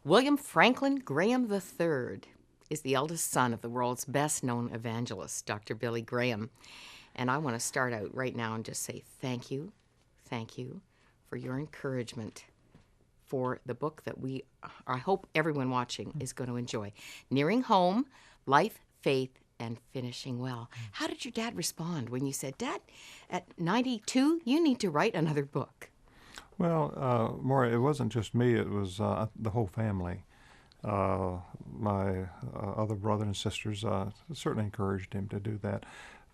William Franklin Graham III is the eldest son of the world's best-known evangelist, Dr. Billy Graham. And I want to start out right now and just say thank you for your encouragement for the book that I hope everyone watching is going to enjoy. Nearing Home, Life, Faith, and Finishing Well. How did your dad respond when you said, Dad, at 92, you need to write another book? Well, Maura, it wasn't just me. It was the whole family. My other brother and sisters certainly encouraged him to do that.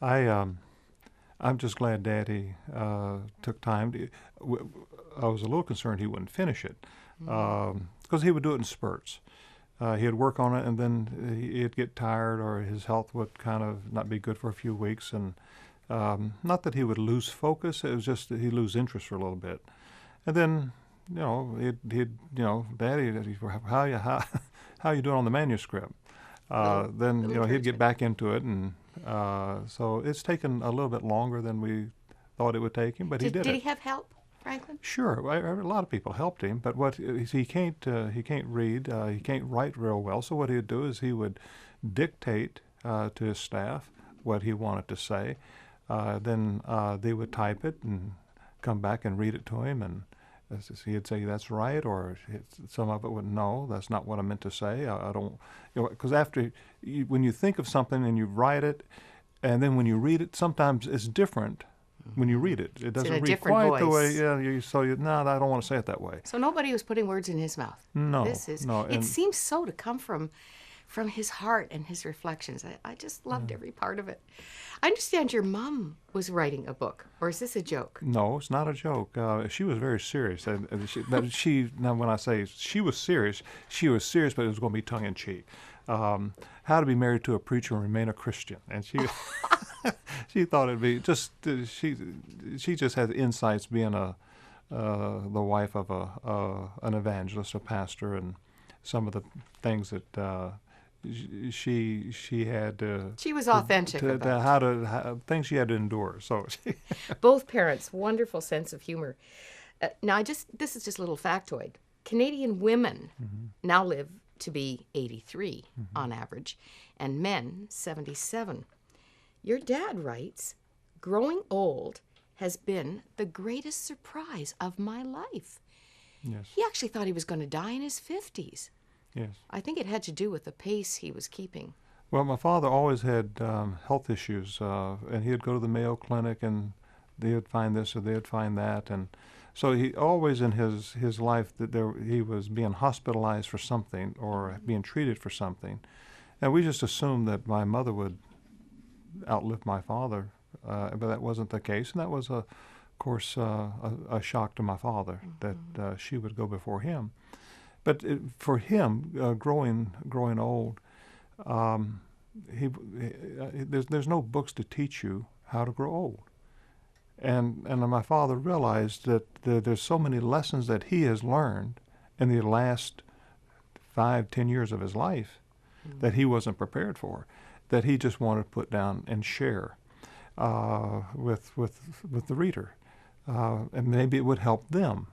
I'm just glad Daddy took time. I was a little concerned he wouldn't finish it because he would do it in spurts. He'd work on it, and then he'd get tired, or his health would kind of not be good for a few weeks. And not that he would lose focus; it was just that he'd lose interest for a little bit. And then, Daddy, how you doing on the manuscript? Then, he'd get back into it, and so it's taken a little bit longer than we thought it would take him, but he did it. Did he have help, Franklin? Sure, a lot of people helped him, but he can't read, he can't write real well. So what he'd do is he would dictate to his staff what he wanted to say. Then they would type it and come back and read it to him, and he'd say that's right, or some of it would no, that's not what I meant to say. I don't, because when you think of something and you write it, and then when you read it, sometimes it's different. When you read it, it doesn't read quite voice. the way. Yeah, no, I don't want to say it that way. So nobody was putting words in his mouth. No, no. It seems so to come from his heart and his reflections. I just loved every part of it. I understand your mom was writing a book, or is this a joke? No, it's not a joke. She was very serious. And now when I say she was serious, but it was going to be tongue in cheek. How to be married to a preacher and remain a Christian, and she she thought it'd be just she just had insights being the wife of an evangelist, a pastor, and some of the things that she had to. She was authentic about things she had to endure. So both parents, wonderful sense of humor. Now, this is just a little factoid. Canadian women now live to be 83 on average, and men 77. Your dad writes, "Growing old has been the greatest surprise of my life." Yes. He actually thought he was going to die in his 50s. Yes. I think it had to do with the pace he was keeping. Well, my father always had health issues, and he'd go to the Mayo Clinic, and they would find this or they would find that, and so he always in his life he was being hospitalized for something or being treated for something, and we just assumed that my mother would outlive my father, but that wasn't the case, and that was of course a shock to my father that she would go before him. But for him, growing old, there's no books to teach you how to grow old. And my father realized that there's so many lessons that he has learned in the last 5-10 years of his life that he wasn't prepared for, that he just wanted to put down and share with the reader, and maybe it would help them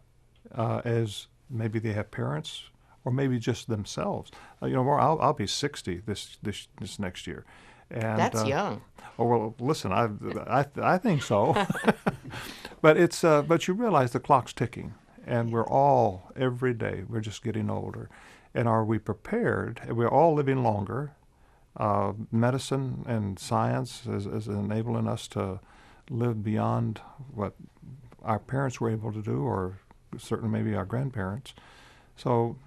as maybe they have parents, or maybe just themselves. I'll be 60 this next year. And, that's young. Oh well, listen, I think so. But you realize the clock's ticking, and we're all every day we're just getting older, and are we prepared? We're all living longer. Medicine and science is enabling us to live beyond what our parents were able to do, or certainly maybe our grandparents. So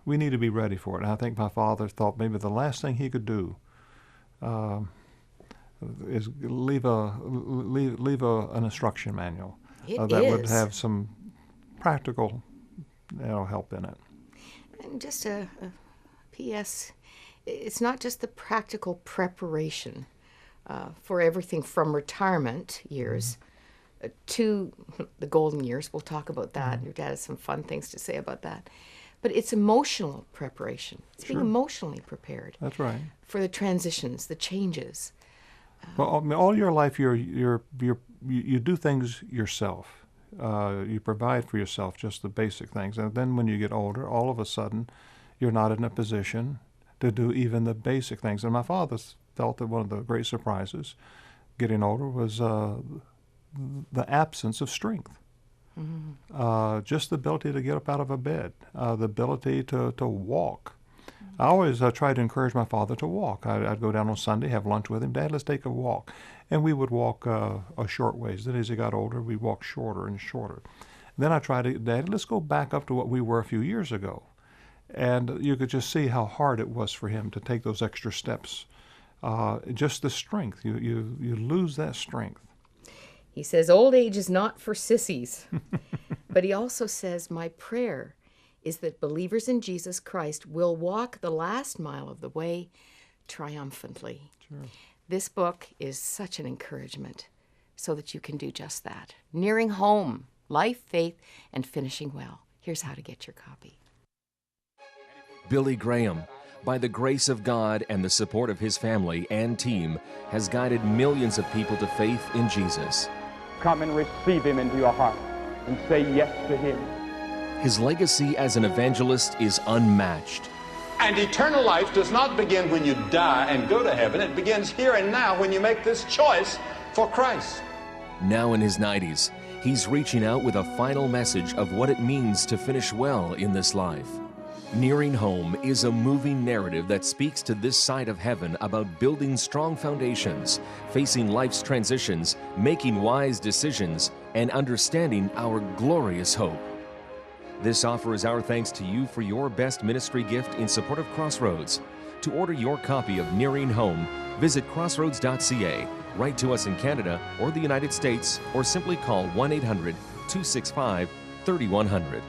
we need to be ready for it. And I think my father thought maybe the last thing he could do is leave an instruction manual that would have some practical help in it. And just a P.S., it's not just the practical preparation for everything from retirement years to the golden years. We'll talk about that. Your dad has some fun things to say about that. But it's emotional preparation. It's being emotionally prepared. That's right. For the transitions, the changes. Well, all your life, you do things yourself. You provide for yourself just the basic things. And then when you get older, all of a sudden, you're not in a position to do even the basic things. And my father felt that one of the great surprises getting older was the absence of strength. Just the ability to get up out of a bed, the ability to walk. I always tried to encourage my father to walk. I'd go down on Sunday, have lunch with him. Dad, let's take a walk. And we would walk a short ways. Then as he got older, we walked shorter and shorter. Then I tried to, Dad, let's go back up to what we were a few years ago. And you could just see how hard it was for him to take those extra steps. Just the strength. You lose that strength. He says, old age is not for sissies. But he also says, my prayer is that believers in Jesus Christ will walk the last mile of the way triumphantly. Sure. This book is such an encouragement so that you can do just that. Nearing home, life, faith, and finishing well. Here's how to get your copy. Billy Graham, by the grace of God and the support of his family and team, has guided millions of people to faith in Jesus. Come and receive him into your heart and say yes to him. His legacy as an evangelist is unmatched. And eternal life does not begin when you die and go to heaven. It begins here and now when you make this choice for Christ. Now in his 90s, he's reaching out with a final message of what it means to finish well in this life. Nearing Home is a moving narrative that speaks to this side of heaven about building strong foundations, facing life's transitions, making wise decisions, and understanding our glorious hope. This offer is our thanks to you for your best ministry gift in support of Crossroads. To order your copy of Nearing Home, visit crossroads.ca, write to us in Canada or the United States, or simply call 1-800-265-3100.